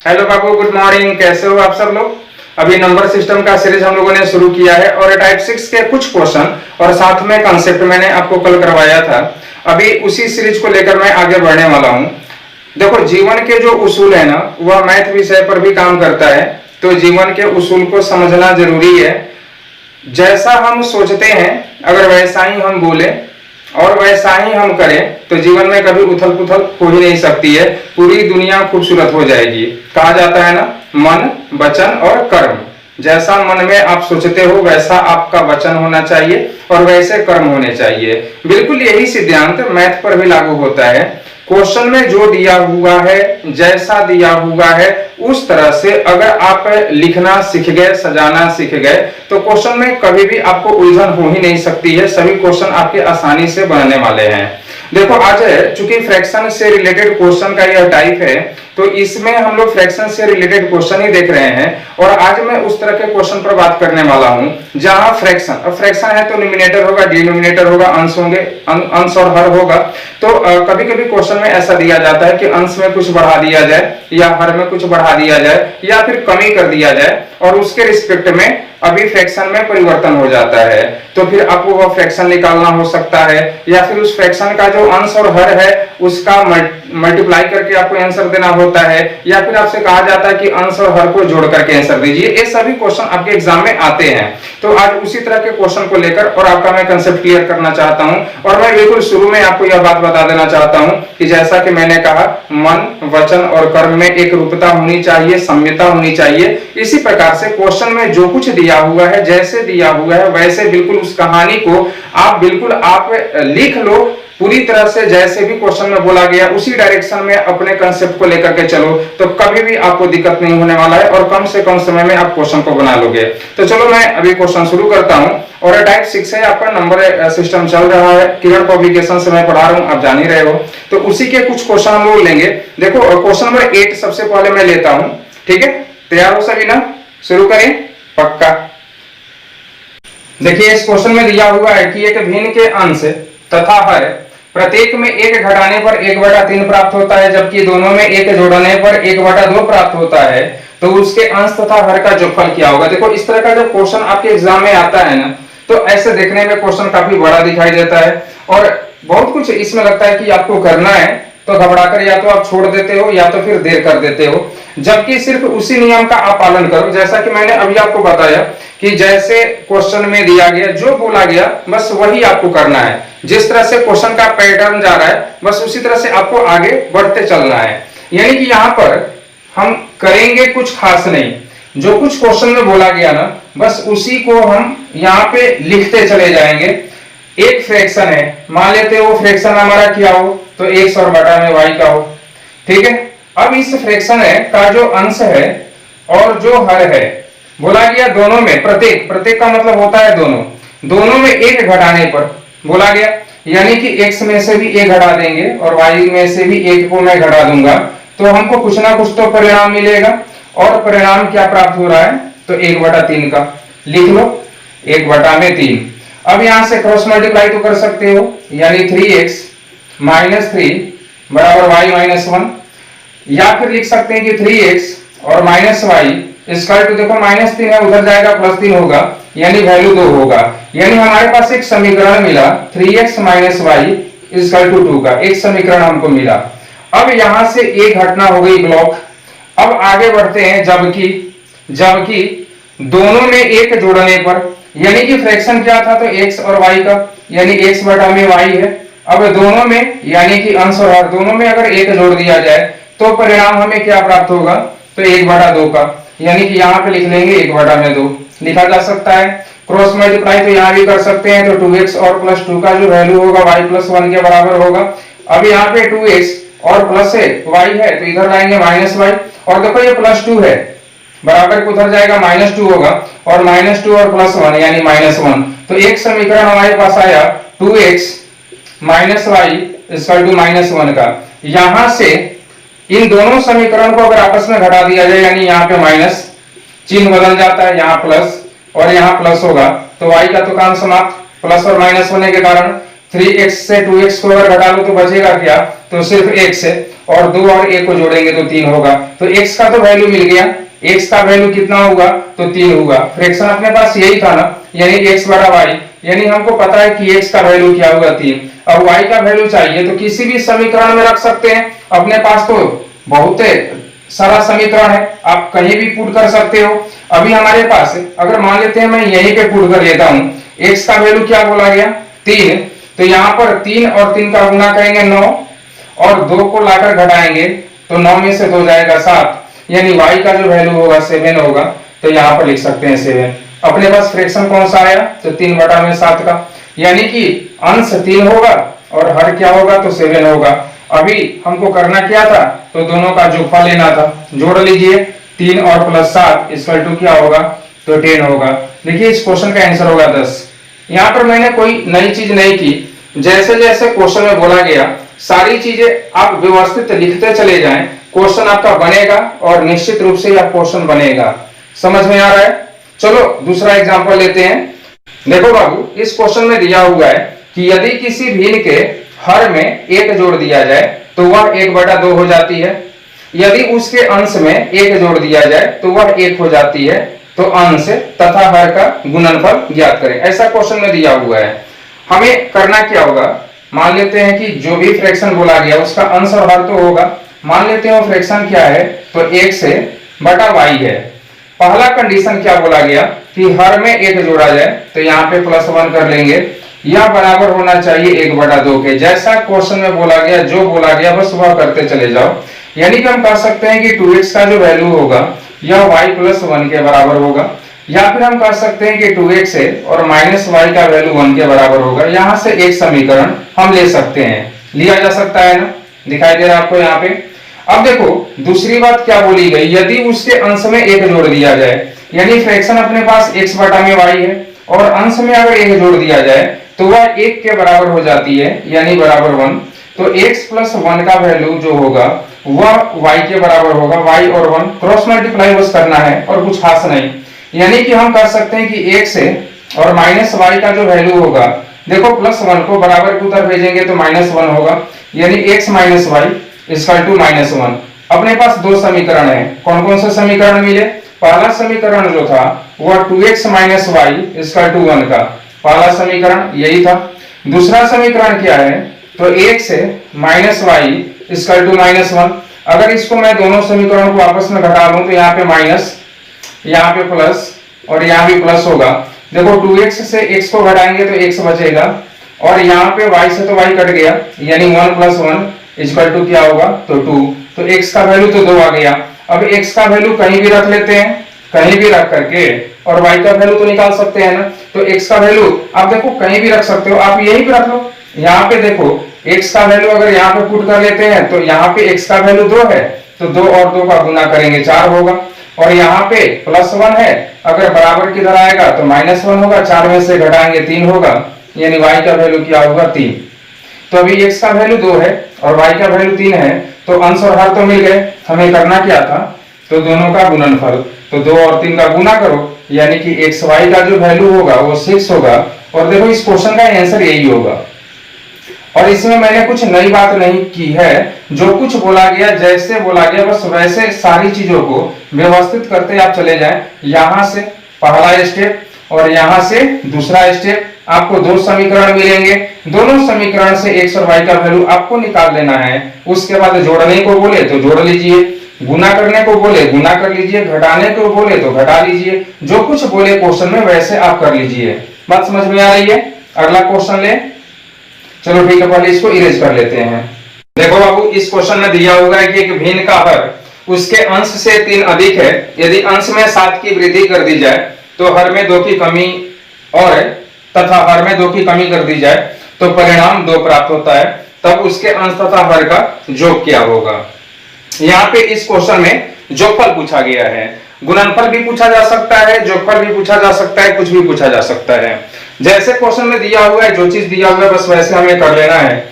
Hello बाबू, good morning. कैसे हो आप सब लोग? अभी नंबर सिस्टम का सीरीज हम लोगों ने शुरू किया है और टाइप 6 के कुछ क्वेश्चन और साथ में कंसेप्ट मैंने आपको कल करवाया था। अभी उसी सीरीज को लेकर मैं आगे बढ़ने वाला हूं। देखो, जीवन के जो उसूल है ना, वह मैथ विषय पर भी काम करता है, तो जीवन के उसूल को समझना जरूरी है। जैसा हम सोचते हैं अगर वैसा ही हम बोले और वैसा ही हम करें तो जीवन में कभी उथल पुथल हो ही नहीं सकती है, पूरी दुनिया खूबसूरत हो जाएगी। कहा जाता है ना, मन, वचन और कर्म। जैसा मन में आप सोचते हो वैसा आपका वचन होना चाहिए और वैसे कर्म होने चाहिए। बिल्कुल यही सिद्धांत मैथ पर भी लागू होता है। क्वेश्चन में जो दिया हुआ है, जैसा दिया हुआ है, उस तरह से अगर आप लिखना सीख गए, सजाना सीख गए, तो क्वेश्चन में कभी भी आपको उलझन हो ही नहीं सकती है। सभी क्वेश्चन आपके आसानी से बनने वाले हैं। देखो, आज चूंकि फ्रैक्शन से रिलेटेड क्वेश्चन का यह टाइप है, तो इसमें हम लोग फ्रैक्शन से रिलेटेड क्वेश्चन ही देख रहे हैं और आज मैं उस तरह के क्वेश्चन पर बात करने वाला हूं जहां फ्रैक्शन, अब फ्रैक्शन है तो न्यूमिनेटर होगा, डिनोमिनेटर होगा, अंश होंगे, अंश और हर होगा। तो कभी कभी क्वेश्चन में ऐसा दिया जाता है कि अंश में कुछ बढ़ा दिया जाए या हर में कुछ बढ़ा दिया जाए या फिर कमी कर दिया जाए और उसके रिस्पेक्ट में अभी फ्रैक्शन में परिवर्तन हो जाता है, तो फिर आपको वह फ्रैक्शन निकालना हो सकता है या फिर उस फ्रैक्शन का जो अंश और हर है उसका मल्टीप्लाई करके आपको आंसर देना होता है, या फिर आपसे कहा जाता है कि अंश और हर को जोड़ करके आंसर दीजिए। ये सभी क्वेश्चन आपके एग्जाम में आते हैं। तो आज उसी तरह के क्वेश्चन को लेकर और आपका मैं कंसेप्ट क्लियर करना चाहता हूं और मैं बिल्कुल शुरू में आपको यह बात बता देना चाहता हूं कि जैसा कि मैंने कहा, मन, वचन और कर्म में एक रूपता होनी चाहिए, साम्यता होनी चाहिए। इसी प्रकार से क्वेश्चन में जो कुछ दिया हुआ है, जैसे दिया हुआ है वैसे बिल्कुल उस कहानी को आप लिख लो पूरी तरह से। जैसे भी क्वेश्चन में बोला गया उसी डायरेक्शन में अपने कंसेप्ट को लेकर के चलो, तो कभी भी आपको दिक्कत नहीं होने वाला है और कम से कम समय में आप क्वेश्चन को बना लोगे। तो चलो मैं अभी क्वेश्चन शुरू करता हूं और टाइप 6 है, आपका नंबर सिस्टम चल रहा है, किरण पब्लिकेशन से मैं पढ़ा रहा हूं, आप जान ही रहे हो। तो उसी के कुछ क्वेश्चन हम लोग लेंगे। देखो, क्वेश्चन नंबर 8 सबसे पहले मैं लेता हूं, ठीक है? तैयार हो सभी ना? शुरू करें? पक्का। देखिए, इस क्वेश्चन में दिया हुआ है कि एक भिन्न के अंश तथा हर प्रत्येक में 1 घटाने पर 1/3 प्राप्त होता है, जबकि दोनों में 1 जोड़ने पर 1/2 प्राप्त होता है, तो उसके अंश तथा हर का जोगफल क्या होगा? देखो, इस तरह का जब क्वेश्चन आपके एग्जाम में आता है ना, तो ऐसे देखने में क्वेश्चन काफी बड़ा दिखाई देता है और बहुत कुछ इसमें लगता है कि आपको करना है, तो घबराकर या तो आप छोड़ देते हो या तो फिर देर कर देते हो, जबकि सिर्फ उसी नियम का आप पालन करो जैसा कि मैंने अभी आपको बताया कि जैसे क्वेश्चन में दिया गया, जो बोला गया बस वही आपको करना है। जिस तरह से क्वेश्चन का पैटर्न जा रहा है बस उसी तरह से आपको आगे बढ़ते चलना है। यानी कि यहाँ पर हम करेंगे कुछ खास नहीं, जो कुछ क्वेश्चन में बोला गया ना बस उसी को हम यहाँ पे लिखते चले जाएंगे। एक फ्रैक्शन है, मान लेते हो फ्रैक्शन हमारा क्या हो, तो x और बटा में y का हो, ठीक है? अब इस फ्रैक्शन है का जो अंश है और जो हर है, बोला गया दोनों में, प्रत्येक का मतलब होता है दोनों में 1 घटाने पर बोला गया, यानी कि x में से भी 1 घटा देंगे और y में से भी 1 को मैं घटा दूंगा, तो हमको कुछ ना कुछ तो परिणाम मिलेगा। और परिणाम क्या प्राप्त हो रहा है? तो 1/3 का लिख लो, 1/3। अब यहां से क्रॉस मल्टीप्लाई तो कर सकते हो, यानी 3x - 3 बराबर y - 1, या फिर लिख सकते हैं कि 3x और -y इसका तो देखो -3 है, उधर जाएगा +3 होगा, यानी वैल्यू 2 होगा। यानी हमारे पास एक समीकरण मिला 3x - y = 2 का एक समीकरण हमको मिला। अब यहां से एक घटना हो गई ब्लॉक। अब आगे बढ़ते हैं, जबकि दोनों में 1 जोड़ने पर, यानी कि फ्रैक्शन क्या था? तो x और y का, यानी x बटा में y है। अब दोनों में, यानी कि अंश और हर दोनों में अगर 1 जोड़ दिया जाए तो परिणाम हमें क्या प्राप्त होगा? तो 1/2 का, यानी कि यहाँ पे लिख लेंगे 1/2 लिखा जा सकता है। क्रॉस मल्टीप्लाई तो यहाँ भी कर सकते हैं, तो 2x और +2 का जो वैल्यू होगा y + 1 के बराबर होगा। अब यहाँ पे 2x और प्लस है y है, तो इधर लाएंगे -y, और देखो ये +2 है, बराबर को उधर जाएगा -2 होगा, और -2 और +1 यानी -1। तो एक समीकरण हमारे पास आया 2x - y = -1 का। यहां से इन दोनों समीकरण को अगर आपस में घटा दिया जाए, यानी यहाँ पे माइनस चिन्ह बदल जाता है, यहाँ प्लस और यहाँ प्लस होगा, तो y का तो काम समाप्त, प्लस और माइनस होने के कारण। 3x से 2x को अगर घटा लो तो बचेगा क्या, तो सिर्फ x है, और 2 और 1 को जोड़ेंगे तो 3 होगा। तो x का तो वैल्यू मिल गया, x का वैल्यू कितना होगा, तो 3 होगा। फ्रैक्शन अपने पास यही था ना, यानी x बड़ा y, यानी हमको पता है कि x का वैल्यू क्या होगा 3। अब y का वैल्यू चाहिए तो किसी भी समीकरण में रख सकते हैं, अपने पास तो बहुत सारा समीकरण है, आप कहीं भी पुट कर सकते हो। अभी हमारे पास अगर मान लेते हैं मैं यहीं पे पुट कर लेता हूं, x का वैल्यू क्या बोला गया 3, तो यहाँ पर 3 और 3 का गुना करेंगे 9, और 2 को लाकर घटाएंगे तो 9 में से 2 जाएगा 7, यानी y का जो वैल्यू होगा 7 होगा। तो यहाँ पर लिख सकते हैं 7। अपने पास फ्रैक्शन कौन सा आया, तो 3/7 का, यानी कि अंश 3 होगा और हर क्या होगा, तो 7 होगा। अभी हमको करना क्या था, तो दोनों का जोगफल लेना था, जोड़ लीजिए 3 और +7 इक्वल टू क्या होगा, तो 10 होगा। देखिए इस क्वेश्चन का आंसर होगा 10। यहाँ पर मैंने कोई नई चीज नहीं की, जैसे जैसे क्वेश्चन में बोला गया सारी चीजें आप व्यवस्थित लिखते चले जाएं, क्वेश्चन आपका बनेगा और निश्चित रूप से यह क्वेश्चन बनेगा। समझ में आ रहा है? चलो दूसरा एग्जांपल लेते हैं। देखो बाबू, इस क्वेश्चन में दिया हुआ है कि यदि किसी भिन्न के हर में 1 जोड़ दिया जाए तो वह 1/2 हो जाती है, यदि उसके अंश में 1 जोड़ दिया जाए तो वह 1 हो जाती है, तो अंश तथा हर का गुणनफल ज्ञात करें। ऐसा क्वेश्चन में दिया हुआ है। हमें करना क्या होगा, मान लेते हैं कि जो भी फ्रैक्शन बोला गया उसका अंश और हर तो होगा। मान लेते हैं वो फ्रैक्शन क्या है, तो 1/y है। पहला कंडीशन क्या बोला गया कि हर में 1 जोड़ा जाए, तो यहाँ पे +1 कर लेंगे, यह बराबर होना चाहिए 1/2 के। जैसा क्वेश्चन में बोला गया, जो बोला गया बस वह करते चले जाओ। यानी कि हम कह सकते हैं कि 2x का जो वैल्यू होगा यह y + 1 के बराबर होगा, या फिर हम कह सकते हैं कि 2x है और -y का वैल्यू 1 के बराबर होगा। यहाँ से एक समीकरण हम ले सकते हैं, लिया जा सकता है ना, दिखाई दे रहा है आपको यहाँ पे। अब देखो दूसरी बात क्या बोली गई, यदि उसके अंश में 1 जोड़ दिया जाए, यानी फ्रैक्शन अपने पास x/y है और अंश में अगर 1 जोड़ दिया जाए तो वह 1 के बराबर हो जाती है, यानी बराबर 1। तो x + 1 का वैल्यू जो होगा वह y के बराबर होगा। y और 1 क्रॉस मल्टीप्लाई बस करना है और कुछ खास नहीं। यानी कि हम कर सकते हैं कि x है और -y का जो वैल्यू होगा, देखो +1 को बराबर की उधर भेजेंगे तो -1 होगा, यानी x - y = -1। अपने पास दो समीकरण है, कौन कौन से समीकरण मिले, पहला समीकरण जो था वह 2x - y = 1 का पहला समीकरण यही था। दूसरा समीकरण क्या है, तो x है -y = -1। अगर इसको मैं दोनों समीकरणों को आपस में घटा लूं तो यहाँ पे माइनस, यहाँ पे प्लस और यहाँ भी प्लस होगा। देखो 2x से x को घटाएंगे तो x बचेगा, और यहाँ पे y से तो y कट गया, यानी 1 + 1 = क्या होगा, तो 2। तो x का वैल्यू तो 2 आ गया। अब x का वैल्यू कहीं भी रख लेते हैं, कहीं भी रख करके, और y का वैल्यू तो निकाल सकते हैं ना। तो x का वैल्यू आप देखो कहीं भी रख सकते हो, आप यहीं पे रख लो। यहाँ पे देखो x का वैल्यू अगर यहाँ पे पुट कर लेते हैं तो यहाँ पे x का वैल्यू 2 है, तो 2 और 2 का गुना करेंगे 4 होगा, और यहाँ पे +1 है, अगर बराबर किधर आएगा तो -1 होगा, 4 में से घटाएंगे 3 होगा, यानी y का वैल्यू क्या होगा, 3। तो अभी x का वैल्यू 2 है और y का वैल्यू 3 है, तो अंश और हर तो मिल गए। हमें करना क्या था, तो दोनों का गुणनफल, तो 2 और 3 का गुना करो, यानी कि xy का जो वैल्यू होगा वो 6 होगा। और देखो इस क्वेश्चन का आंसर यही होगा। और इसमें मैंने कुछ नई बात नहीं की है, जो कुछ बोला गया जैसे बोला गया बस वैसे सारी चीजों को व्यवस्थित करते आप चले जाएं। यहां से पहला स्टेप और यहां से दूसरा स्टेप, आपको दो समीकरण मिलेंगे, दोनों समीकरण से x और y का वैल्यू आपको निकाल लेना है। उसके बाद जोड़ने को बोले तो जोड़ लीजिए, गुना करने को बोले गुना कर लीजिए, घटाने को बोले तो घटा लीजिए, जो कुछ बोले क्वेश्चन में वैसे आप कर लीजिए। बात समझ में आ रही है? अगला क्वेश्चन ले, चलो ठीक है, पहले इसको इरेज कर लेते हैं। देखो बाबू, इस क्वेश्चन में दिया हुआ है कि एक भिन्न का हर उसके अंश से 3 अधिक है, यदि अंश में 7 की वृद्धि कर दी जाए तो हर में 2 की कमी, और तथा हर में 2 की कमी कर दी जाए तो परिणाम 2 प्राप्त होता है, तब उसके अंश तथा हर का योग क्या होगा। यहाँ पे इस क्वेश्चन में जोगफल पूछा गया है, गुणनफल भी पूछा जा सकता है, जोगफल भी पूछा जा सकता है, कुछ भी पूछा जा सकता है। जैसे क्वेश्चन में दिया हुआ है, जो चीज दिया हुआ है बस वैसे हमें कर लेना है।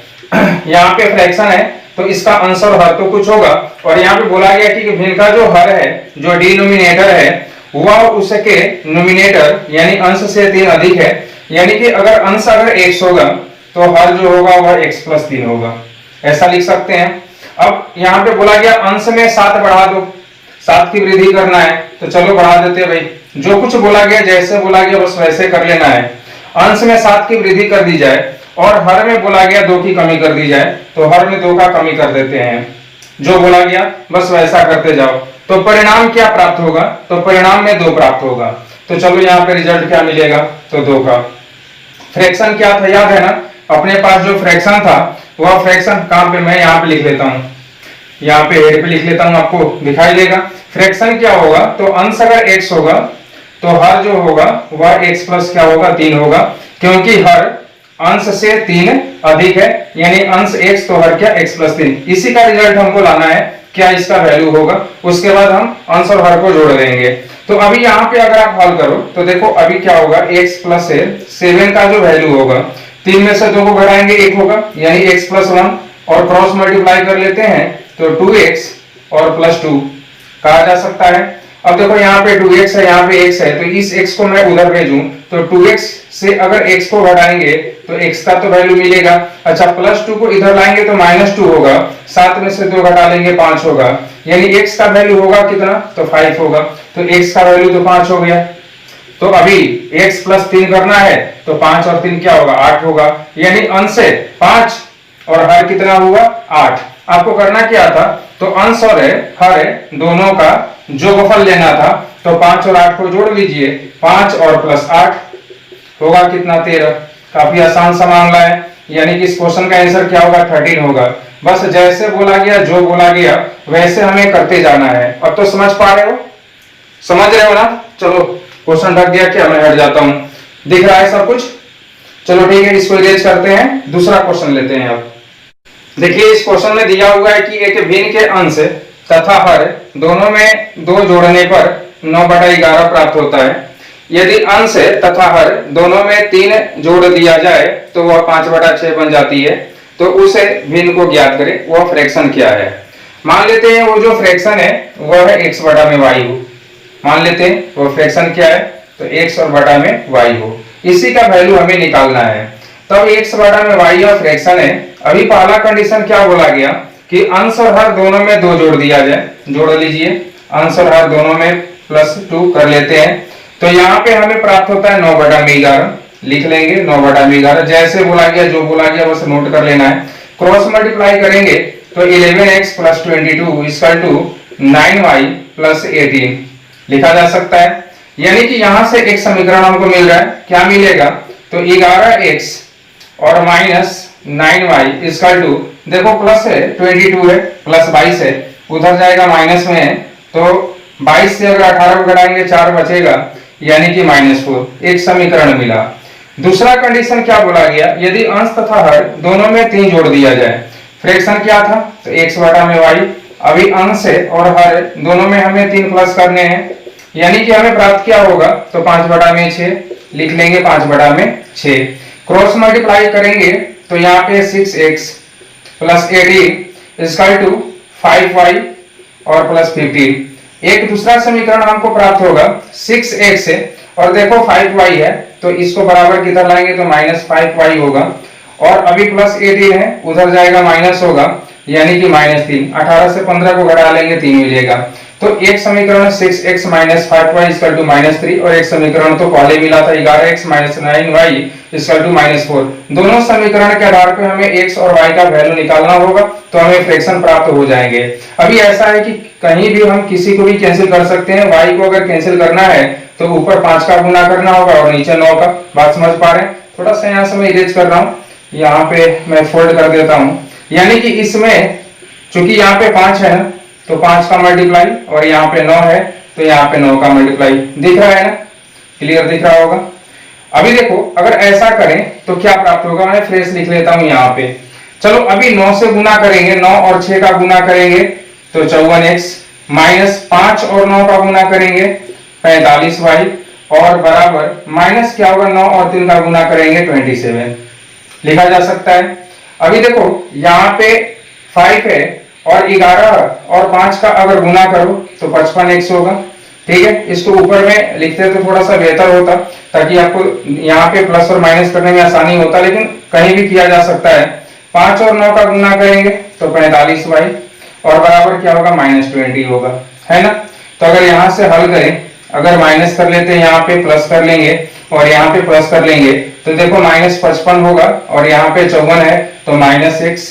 यहाँ पे फ्रैक्शन है तो इसका अंश और हर तो कुछ होगा, और यहाँ पे बोला गया कि भिन्न का जो हर है, जो डिनोमिनेटर है, वह उसके नोमिनेटर यानी अंश से 3 अधिक है। यानी कि अगर अंश अगर x होगा तो हर जो होगा वह x प्लस 3 होगा, ऐसा लिख सकते हैं। अब यहाँ पे बोला गया अंश में 7 बढ़ा दो, 7 की वृद्धि करना है, तो चलो बढ़ा देते हैं भाई। जो कुछ बोला गया, जैसे बोला गया बस वैसे कर लेना है। अंश में 7 की वृद्धि कर दी जाए और हर में बोला गया 2 की कमी कर दी जाए, तो हर में 2 का कमी कर देते हैं। जो बोला गया बस वैसा करते जाओ, तो परिणाम क्या प्राप्त होगा, तो परिणाम में 2 प्राप्त होगा। तो चलो यहाँ पे रिजल्ट क्या मिलेगा, तो 2 का। फ्रैक्शन क्या था याद है ना, अपने पास जो फ्रैक्शन था वह फ्रैक्शन कहां पे, मैं यहाँ पे लिख लेता हूं, यहाँ पे हेड पे लिख लेता हूं, आपको दिखाई देगा। फ्रैक्शन क्या होगा, तो अंश अगर x होगा तो हर जो होगा वह x प्लस क्या होगा 3 होगा, क्योंकि हर अंश से 3 अधिक है, यानी अंश x तो हर क्या x प्लस 3। इसी का रिजल्ट हमको लाना है, क्या इसका वैल्यू होगा, उसके बाद हम अंश और हर को जोड़ देंगे। तो अभी यहाँ पे अगर आप हल करो तो देखो अभी क्या होगा, x प्लस 7 का जो वैल्यू होगा, 3 में से 2 को घटाएंगे 1 होगा, यानी x प्लस 1 और क्रॉस मल्टीप्लाई कर लेते हैं तो 2x और प्लस 2 कहा जा सकता है। अब देखो यहाँ पे 2x है, यहाँ पे x है, तो इस x को मैं उधर भेजूं तो 2x से अगर x को घटाएंगे तो x का तो वैल्यू मिलेगा। अच्छा, प्लस 2 को इधर लाएंगे तो माइनस 2 होगा, 7 में से 2 घटा लेंगे 5 होगा, यानी x का वैल्यू होगा कितना, तो 5 होगा। तो x का वैल्यू तो 5 हो गया। तो अभी x प्लस 3 करना है तो 5 और 3 क्या होगा, 8 होगा, यानी अंश से 5 और हर कितना हुआ 8। आपको करना क्या था, तो अंश और हर दोनों का जोगफल लेना था, तो 5 और 8 को जोड़ लीजिए, 5 और प्लस 8 होगा कितना 13। काफी आसान सा मामला है, यानी कि इस क्वेश्चन का आंसर क्या होगा 13 होगा। बस जैसे बोला गया, जो बोला गया वैसे हमें करते जाना है। अब तो समझ पा रहे हो, समझ रहे हो ना। चलो क्वेश्चन रख दिया, क्या मैं हट जाता हूं, दिख रहा है सब कुछ। चलो ठीक है, इसको इरेज करते हैं, दूसरा क्वेश्चन लेते हैं। अब देखिए इस क्वेश्चन में दिया हुआ है कि एक भिन्न के अंश तथा हर दोनों में 2 जोड़ने पर 9/11 प्राप्त होता है। यदि अंश तथा हर दोनों में 3 जोड़ दिया जाए तो वह 5/6 बन जाती है। तो उस भिन्न को ज्ञात करें, वह फ्रैक्शन क्या है। मान लेते हैं वो जो फ्रैक्शन है वह है x बटा में y हो। मान लेते हैं वो फ्रैक्शन क्या है, तो x और बटा में y हो। इसी का वैल्यू हमें निकालना है। तब x बटा में y और फ्रैक्शन है। अभी पहला कंडीशन क्या बोला गया कि अंश और हर दोनों में 2 जोड़ दिया जाए। जोड़ लीजिए, अंश और हर दोनों में +2 कर लेते हैं। तो यहाँ पे हमें प्राप्त होता है 9/11, लिख लेंगे 9/11। जैसे बोला गया, जो बोला गया बस नोट कर लेना है। क्रॉस मल्टीप्लाई करेंगे तो 11x + 22 = 9y + 18 लिखा जा सकता है। यानी कि यहां से एक समीकरण हमको मिल रहा है, क्या मिलेगा, तो 11x और -9y = देखो प्लस है 22 है, प्लस 22 है, उधर जाएगा माइनस में है, तो 22 से अगर 18 को घटाएंगे 4 बचेगा, यानी कि -4। एक समीकरण मिला। दूसरा कंडीशन क्या बोला गया, यदि अंश तथा हर दोनों में 3 जोड़ दिया जाए। फ्रैक्शन क्या था, तो x बटा में y। अभी अंश और हर दोनों में हमें 3 प्लस करने हैं, यानी कि हमें प्राप्त क्या होगा, तो 5/6 लिख लेंगे, 5/6। क्रॉस मल्टीप्लाई करेंगे तो यहाँ पे 6x + 18 = 5y और +15। एक दूसरा समीकरण हमको प्राप्त होगा 6x और देखो 5y है, तो इसको बराबर किधर लाएंगे, तो -5y होगा। और अभी +18 है, उधर जाएगा माइनस होगा, यानी कि -3। 18 से 15 को घटा लेंगे 3 मिलेगा। तो एक समीकरण 6x - 5y = -3 और एक समीकरण तो पहले मिला था 11x - 9y = -4। दोनों समीकरण के आधार पर हमें x और y का वैल्यू निकालना होगा, तो हमें फ्रैक्शन प्राप्त हो जाएंगे। अभी ऐसा है कि कहीं भी हम किसी को भी कैंसिल कर सकते हैं। y को अगर कैंसिल करना है तो ऊपर 5 का गुना करना होगा और नीचे 9 का। बात समझ पा रहे हैं। थोड़ा सा यहाँ से मैं इरेज कर रहा हूँ, यहाँ पे मैं फोल्ड कर देता हूँ। यानी कि इसमें चूंकि यहाँ पे 5 है तो 5 का मल्टीप्लाई, और यहाँ पे 9 है तो यहाँ पे 9 का मल्टीप्लाई। दिख रहा है ना, क्लियर दिख रहा होगा। अभी देखो अगर ऐसा करें तो क्या प्राप्त होगा, मैं फ्रेश लिख लेता हूँ यहाँ पे। चलो अभी 9 से गुना करेंगे, 9 और 6 का गुना करेंगे तो 54x, -5 और 9 का गुना करेंगे 45y, और बराबर माइनस क्या होगा, 9 और 3 का गुना करेंगे 27 लिखा जा सकता है। अभी देखो यहाँ पे 5 है और 11 और 5 का अगर गुना करो तो 55x होगा, ठीक है, इसको ऊपर में लिखते तो थोड़ा सा बेहतर होता, ताकि आपको यहाँ पे प्लस और माइनस करने में आसानी होता, लेकिन कहीं भी किया जा सकता है। 5 और 9 का गुना करेंगे तो 45y और बराबर क्या होगा, -20 होगा, है ना। तो अगर यहाँ से हल करें, अगर माइनस कर लेते हैं यहाँ पे प्लस कर लेंगे और यहाँ पे प्लस कर लेंगे, तो देखो -55 होगा और यहाँ पे 54 है, तो -x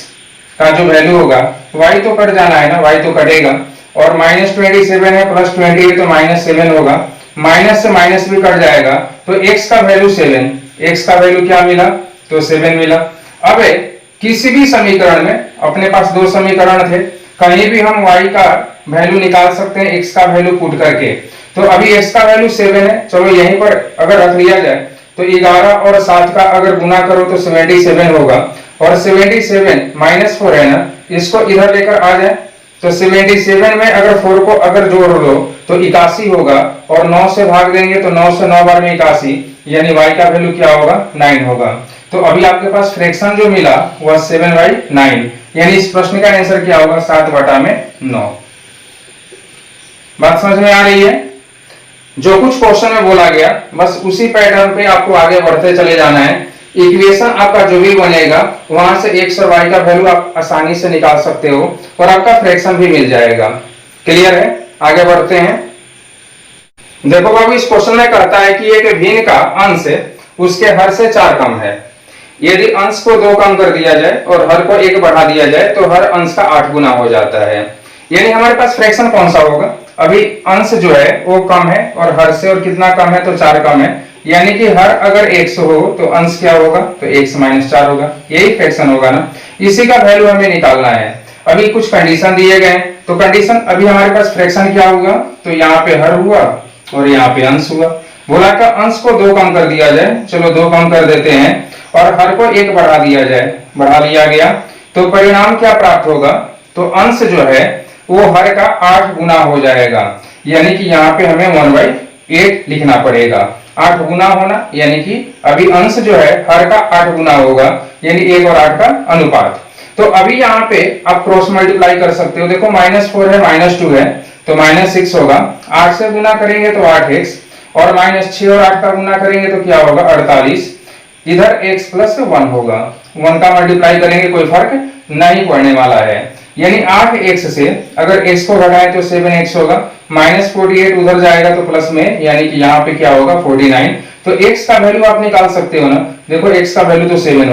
का जो वैल्यू होगा, y तो कट जाना है ना, y तो कटेगा, और -27 है प्लस 20 है तो -7 होगा, माइनस से माइनस भी कट जाएगा, तो x का वैल्यू 7, x का वैल्यू क्या मिला, तो 7 मिला। अब किसी भी समीकरण में अपने पास 2 समीकरण थे, कहीं भी हम y का वैल्यू निकाल सकते हैं x का वैल्यू पुट करके। तो अभी x का वैल्यू 7 है, चलो यहीं पर अगर रख लिया जाए तो 11 और 7 का अगर गुना करो तो 77 होगा, और 77 -4 है ना, इसको इधर लेकर आ जाए तो 77 में अगर 4 को अगर जोड़ लो तो 81 होगा, और 9 से भाग देंगे तो 9 से 9 बार में 81, यानी y का वैल्यू क्या होगा, 9 होगा। तो अभी आपके पास फ्रैक्शन जो मिला वह 7/9, यानी इस प्रश्न का आंसर क्या होगा, 7/9। बात समझ में आ रही है। जो कुछ क्वेश्चन में बोला गया बस उसी पैटर्न पे आपको आगे बढ़ते चले जाना है। इक्वेशन आपका जो भी बनेगा वहां से x और y का वैल्यू आप आसानी से निकाल सकते हो और आपका फ्रैक्शन भी मिल जाएगा। क्लियर है, आगे बढ़ते हैं। देखो बाबू, इस क्वेश्चन में कहता है कि एक भिन्न का अंश उसके हर से 4 कम है। यदि अंश को 2 कम कर दिया जाए और हर को 1 बढ़ा दिया जाए तो हर अंश का 8 गुना हो जाता है। यानी हमारे पास फ्रैक्शन कौन सा होगा, अभी अंश जो है वो कम है और हर से और कितना कम है, तो 4 कम है, यानी कि हर अगर 100 हो तो अंश क्या होगा, तो 1 - 4 होगा, यही फ्रैक्शन होगा ना। इसी का वैल्यू हमें निकालना है। अभी कुछ कंडीशन दिए गए, तो कंडीशन अभी हमारे पास फ्रैक्शन क्या होगा, तो यहाँ पे हर हुआ और यहाँ पे अंश हुआ। बोला का अंश को 2 कम कर दिया जाए, चलो 2 कम कर देते हैं, और हर को 1 बढ़ा दिया जाए, बढ़ा लिया गया, तो परिणाम क्या प्राप्त होगा, तो अंश जो है वो हर का 8 गुना हो जाएगा, यानी कि यहाँ पे हमें 1/8 लिखना पड़ेगा। 8 गुना होना यानी कि अभी अंश जो है हर का 8 गुना होगा, यानी 1 और 8 का अनुपात। तो अभी यहाँ पे आप क्रॉस मल्टीप्लाई कर सकते हो। देखो -4 है -2 है तो -6 होगा, 8 से गुना करेंगे तो 8x, और -6 और 8 का गुना करेंगे तो क्या होगा, 48। इधर x + 1 होगा, 1 का मल्टीप्लाई करेंगे कोई फर्क नहीं पड़ने वाला है, यानी 8x से अगर x को घटाएं तो 7x होगा, -48 उधर जाएगा तो प्लस में, यानी कि यहाँ पे क्या होगा, 49। तो x का वैल्यू आप निकाल सकते हो ना। देखो x का वैल्यू तो 7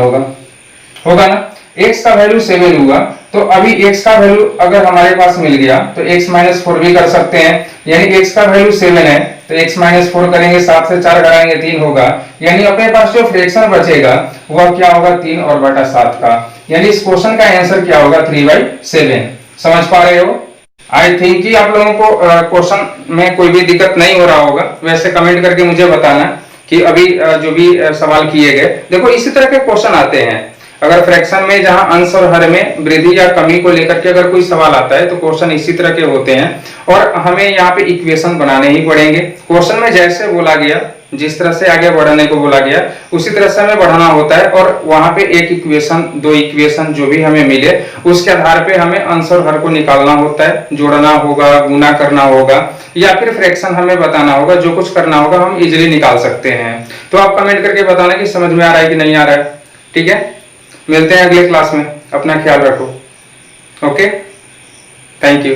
होगा ना, x का वैल्यू 7 हुआ। तो अभी x का वैल्यू अगर हमारे पास मिल गया तो x - 4 भी कर सकते हैं, यानी x का वैल्यू 7 है तो x - 4 करेंगे, 7 से 4 घटाएंगे 3 होगा, यानी अपने पास जो फ्रैक्शन बचेगा वह क्या होगा, 3 और बटा 7 का, यानी इस क्वेश्चन का आंसर क्या होगा, 3/7। समझ पा रहे हो। आई थिंक कि आप लोगों को क्वेश्चन में कोई भी दिक्कत नहीं हो रहा होगा। वैसे कमेंट करके मुझे बताना कि अभी जो भी सवाल किए गए, देखो इसी तरह के क्वेश्चन आते हैं। अगर फ्रैक्शन में जहां अंश और हर में वृद्धि या कमी को लेकर के अगर कोई सवाल आता है तो क्वेश्चन इसी तरह के होते हैं, और हमें यहाँ पे इक्वेशन बनाने ही पड़ेंगे। क्वेश्चन में जैसे बोला गया, जिस तरह से आगे बढ़ने को बोला गया उसी तरह से हमें बढ़ाना होता है, और वहां पे एक इक्वेशन 2 इक्वेशन जो भी हमें मिले उसके आधार पे हमें अंश और हर को निकालना होता है, जोड़ना होगा, गुना करना होगा, या फिर फ्रैक्शन हमें बताना होगा। जो कुछ करना होगा हम इजिली निकाल सकते हैं। तो आप कमेंट करके बताना कि समझ में आ रहा है कि नहीं आ रहा है। ठीक है, मिलते हैं अगले क्लास में, अपना ख्याल रखो। Okay, thank you.